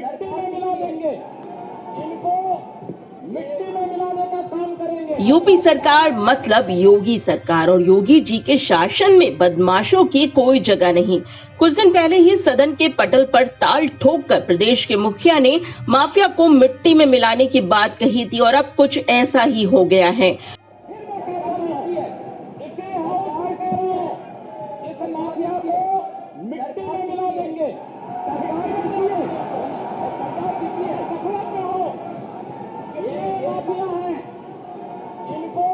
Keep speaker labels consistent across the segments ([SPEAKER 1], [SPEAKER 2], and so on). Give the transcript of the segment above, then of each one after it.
[SPEAKER 1] मिट्टी में मिला देंगे, इनको मिट्टी में मिलाने का काम करेंगे।
[SPEAKER 2] यूपी सरकार मतलब योगी सरकार, और योगी जी के शासन में बदमाशों की कोई जगह नहीं। कुछ दिन पहले ही सदन के पटल पर ताल ठोककर प्रदेश के मुखिया ने माफिया को मिट्टी में मिलाने की बात कही थी, और अब कुछ ऐसा ही हो गया है।
[SPEAKER 1] इस माफिया को मिट्टी में मिला देंगे। सरकार किसी है, सरकार किसी है, दखलत में हो, ये माफिया है, इनको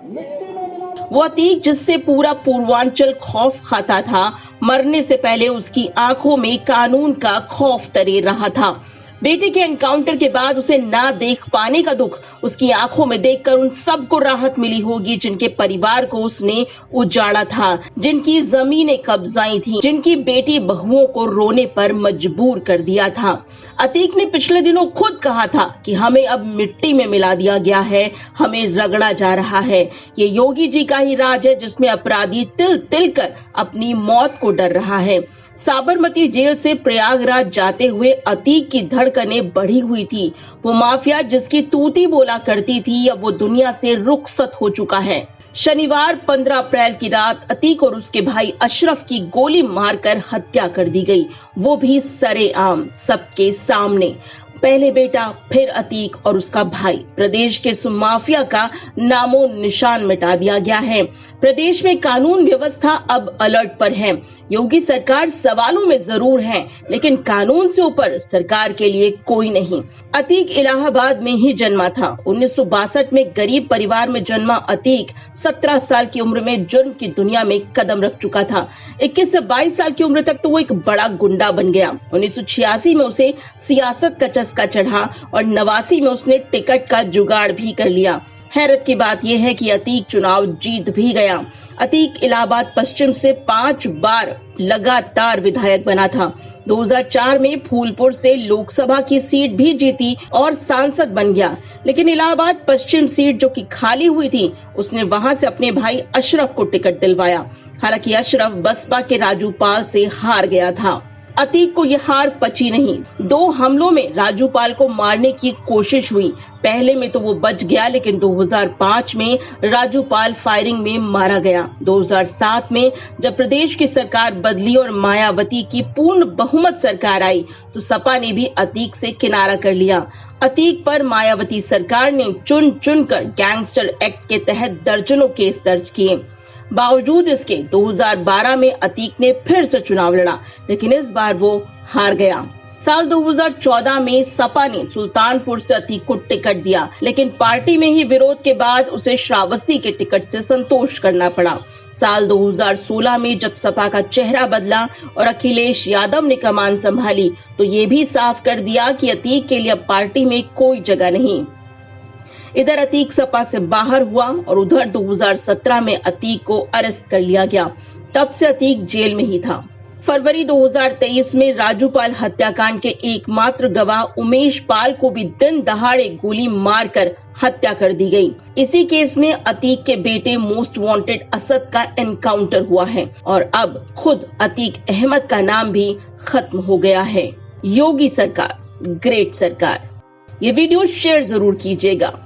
[SPEAKER 1] मिट्टी में मिला।
[SPEAKER 2] वो अतीक जिससे पूरा पूर्वांचल खौफ खाता था, मरने से पहले उसकी आंखों में कानून का खौफ तरे रहा था। बेटे के एनकाउंटर के बाद उसे ना देख पाने का दुख उसकी आंखों में देखकर उन सबको राहत मिली होगी जिनके परिवार को उसने उजाड़ा था, जिनकी जमीनें कब्जाई थी, जिनकी बेटी बहुओं को रोने पर मजबूर कर दिया था। अतीक ने पिछले दिनों खुद कहा था कि हमें अब मिट्टी में मिला दिया गया है, हमें रगड़ा जा रहा है। ये योगी जी का ही राज है जिसमें अपराधी तिल तिल कर अपनी मौत को डर रहा है। साबरमती जेल से प्रयागराज जाते हुए अतीक की धड़कनें बढ़ी हुई थी। वो माफिया जिसकी तूती बोला करती थी, अब वो दुनिया से रुखसत हो चुका है। शनिवार 15 अप्रैल की रात अतीक और उसके भाई अशरफ की गोली मारकर हत्या कर दी गई, वो भी सरेआम, सबके सामने। पहले बेटा, फिर अतीक और उसका भाई। प्रदेश के माफिया का नामो निशान मिटा दिया गया है। प्रदेश में कानून व्यवस्था अब अलर्ट पर है। योगी सरकार सवालों में जरूर है, लेकिन कानून से ऊपर सरकार के लिए कोई नहीं। अतीक इलाहाबाद में ही जन्मा था। 1962 में गरीब परिवार में जन्मा अतीक 17 साल की उम्र में जुर्म की दुनिया में कदम रख चुका था। 21 से 22 साल की उम्र तक तो वो एक बड़ा गुंडा बन गया। 1986 में उसे सियासत का चस्का चढ़ा और 89 में उसने टिकट का जुगाड़ भी कर लिया। हैरत की बात यह है कि अतीक चुनाव जीत भी गया। अतीक इलाहाबाद पश्चिम से 5 बार लगातार विधायक बना था। 2004 में फूलपुर से लोकसभा की सीट भी जीती और सांसद बन गया, लेकिन इलाहाबाद पश्चिम सीट जो कि खाली हुई थी, उसने वहां से अपने भाई अशरफ को टिकट दिलवाया। हालांकि अशरफ बसपा के राजूपाल से हार गया था। अतीक को यह हार पची नहीं। 2 हमलों में राजूपाल को मारने की कोशिश हुई। पहले में तो वो बच गया, लेकिन 2005 में राजूपाल फायरिंग में मारा गया। 2007 में जब प्रदेश की सरकार बदली और मायावती की पूर्ण बहुमत सरकार आई, तो सपा ने भी अतीक से किनारा कर लिया। अतीक पर मायावती सरकार ने चुन चुनकर गैंगस्टर एक्ट के तहत दर्जनों केस दर्ज किए। बावजूद इसके 2012 में अतीक ने फिर से चुनाव लड़ा, लेकिन इस बार वो हार गया। साल 2014 में सपा ने सुल्तानपुर से अतीक को टिकट दिया, लेकिन पार्टी में ही विरोध के बाद उसे श्रावस्ती के टिकट से संतोष करना पड़ा। साल 2016 में जब सपा का चेहरा बदला और अखिलेश यादव ने कमान संभाली, तो ये भी साफ कर दिया कि अतीक के लिए अब पार्टी में कोई जगह नहीं। इधर अतीक सपा से बाहर हुआ और उधर 2017 में अतीक को अरेस्ट कर लिया गया। तब से अतीक जेल में ही था। फरवरी 2023 में राजूपाल हत्याकांड के एकमात्र गवाह उमेश पाल को भी दिन दहाड़े गोली मारकर हत्या कर दी गई। इसी केस में अतीक के बेटे मोस्ट वांटेड असद का एनकाउंटर हुआ है और अब खुद अतीक अहमद का नाम भी खत्म हो गया है। योगी सरकार, ग्रेट सरकार। ये वीडियो शेयर जरूर कीजिएगा।